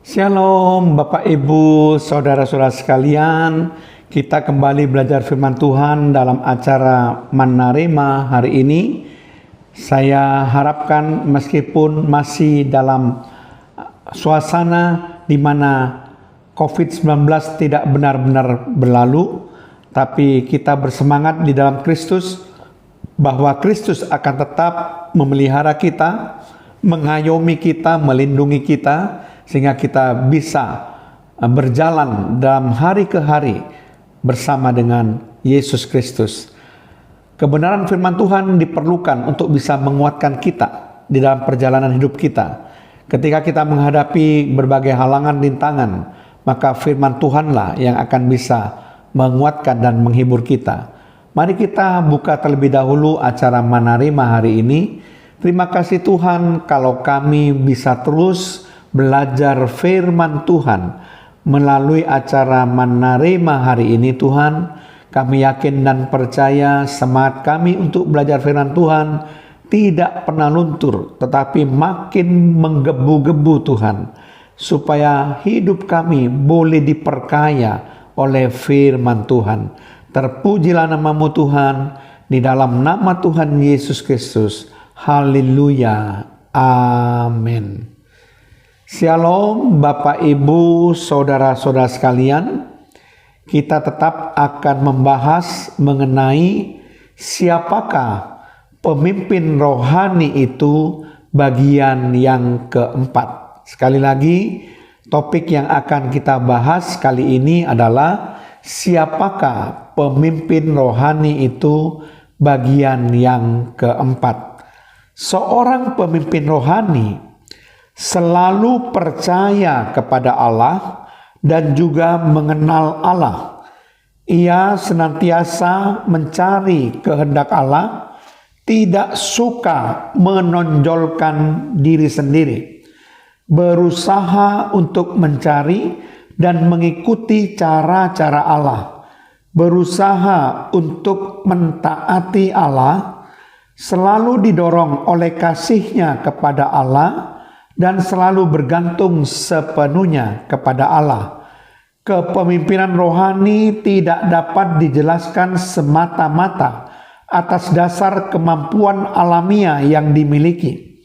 Shalom Bapak Ibu, Saudara-saudara sekalian. Kita kembali belajar firman Tuhan dalam acara Manna Rema hari ini. Saya harapkan meskipun masih dalam suasana di mana COVID-19 tidak benar-benar berlalu, tapi kita bersemangat di dalam Kristus bahwa Kristus akan tetap memelihara kita, mengayomi kita, melindungi kita, sehingga kita bisa berjalan dalam hari ke hari bersama dengan Yesus Kristus. Kebenaran firman Tuhan diperlukan untuk bisa menguatkan kita di dalam perjalanan hidup kita. Ketika kita menghadapi berbagai halangan rintangan, maka firman Tuhanlah yang akan bisa menguatkan dan menghibur kita. Mari kita buka terlebih dahulu acara Manna Rema hari ini. Terima kasih Tuhan kalau kami bisa terus belajar firman Tuhan melalui acara Manna Rema hari ini. Tuhan, kami yakin dan percaya semangat kami untuk belajar firman Tuhan tidak pernah luntur, tetapi makin menggebu-gebu Tuhan, supaya hidup kami boleh diperkaya oleh firman Tuhan. Terpujilah nama-Mu Tuhan, di dalam nama Tuhan Yesus Kristus. Haleluya. Amin. Shalom Bapak Ibu, Saudara-saudara sekalian. Kita tetap akan membahas mengenai siapakah pemimpin rohani itu, bagian yang keempat. Sekali lagi, topik yang akan kita bahas kali ini adalah siapakah pemimpin rohani itu, bagian yang keempat. Seorang pemimpin rohani selalu percaya kepada Allah dan juga mengenal Allah. Ia senantiasa mencari kehendak Allah, tidak suka menonjolkan diri sendiri, berusaha untuk mencari dan mengikuti cara-cara Allah, berusaha untuk mentaati Allah, selalu didorong oleh kasih-Nya kepada Allah, dan selalu bergantung sepenuhnya kepada Allah. Kepemimpinan rohani tidak dapat dijelaskan semata-mata atas dasar kemampuan alamiah yang dimiliki,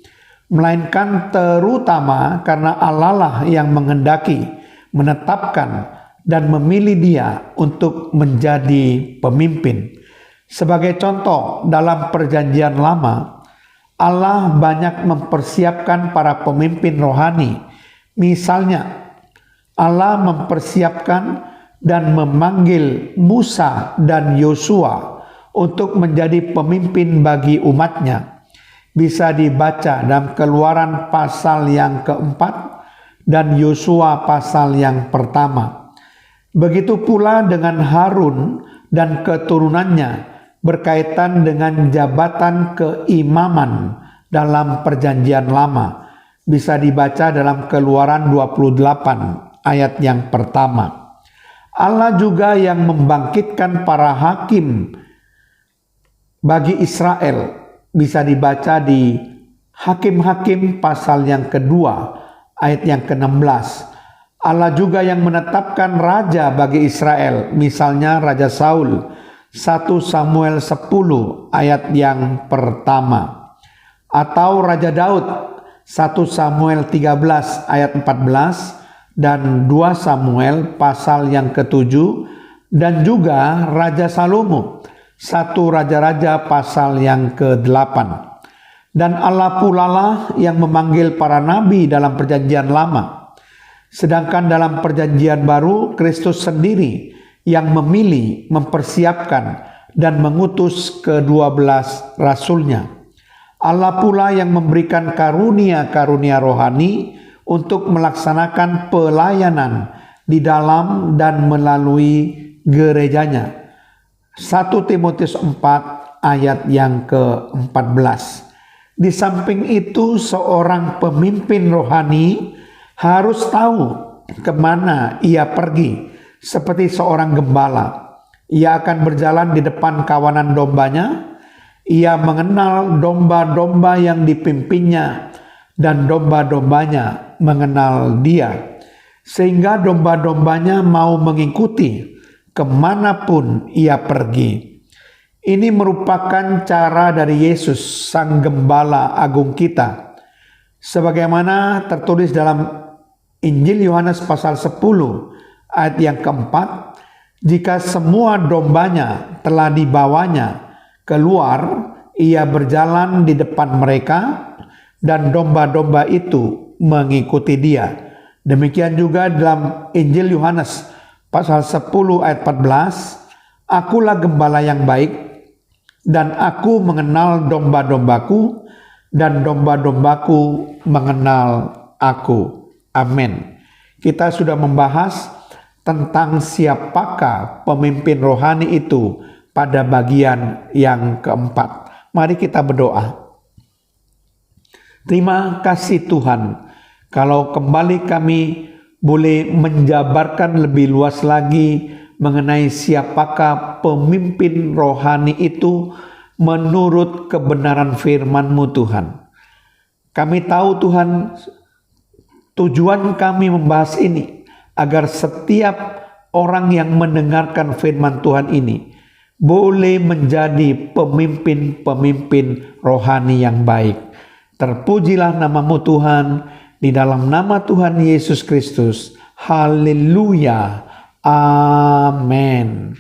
melainkan terutama karena Allah lah yang menghendaki, menetapkan, dan memilih dia untuk menjadi pemimpin. Sebagai contoh, dalam Perjanjian Lama, Allah banyak mempersiapkan para pemimpin rohani. Misalnya, Allah mempersiapkan dan memanggil Musa dan Yosua untuk menjadi pemimpin bagi umatnya. Bisa dibaca dalam Keluaran pasal yang keempat dan Yosua pasal yang pertama. Begitu pula dengan Harun dan keturunannya berkaitan dengan jabatan keimaman dalam Perjanjian Lama. Bisa dibaca dalam Keluaran 28 ayat yang pertama. Allah juga yang membangkitkan para hakim bagi Israel. Bisa dibaca di Hakim-Hakim pasal yang kedua ayat yang ke-16. Allah juga yang menetapkan raja bagi Israel, misalnya Raja Saul. 1 Samuel 10 ayat yang pertama. Atau Raja Daud, 1 Samuel 13 ayat 14 dan 2 Samuel pasal yang ke-7, dan juga Raja Salomo, 1 Raja-Raja pasal yang ke-8. Dan Allah pula lah yang memanggil para nabi dalam Perjanjian Lama. Sedangkan dalam Perjanjian Baru, Kristus sendiri yang memilih, mempersiapkan, dan mengutus ke-12 rasulnya. Allah pula yang memberikan karunia-karunia rohani untuk melaksanakan pelayanan di dalam dan melalui gerejanya. 1 Timotius 4 ayat yang ke-14. Di samping itu, seorang pemimpin rohani harus tahu kemana ia pergi. Seperti seorang gembala, ia akan berjalan di depan kawanan dombanya. Ia mengenal domba-domba yang dipimpinnya, dan domba-dombanya mengenal dia. sehingga domba-dombanya mau mengikuti kemanapun ia pergi. Ini merupakan cara dari Yesus, Sang Gembala Agung kita, sebagaimana tertulis dalam Injil Yohanes pasal 10 ayat yang keempat, jika semua dombanya telah dibawanya keluar, ia berjalan di depan mereka dan domba-domba itu mengikuti dia. Demikian juga dalam Injil Yohanes pasal 10 ayat 14, akulah gembala yang baik dan aku mengenal domba-dombaku dan domba-dombaku mengenal aku. Amin. Kita sudah membahas tentang siapakah pemimpin rohani itu pada bagian yang keempat. Mari kita berdoa. Terima kasih Tuhan, kalau kembali kami boleh menjabarkan lebih luas lagi mengenai siapakah pemimpin rohani itu menurut kebenaran firman-Mu Tuhan. Kami tahu Tuhan, tujuan kami membahas ini agar setiap orang yang mendengarkan firman Tuhan ini boleh menjadi pemimpin-pemimpin rohani yang baik. Terpujilah nama-Mu Tuhan, di dalam nama Tuhan Yesus Kristus. Haleluya. Amin.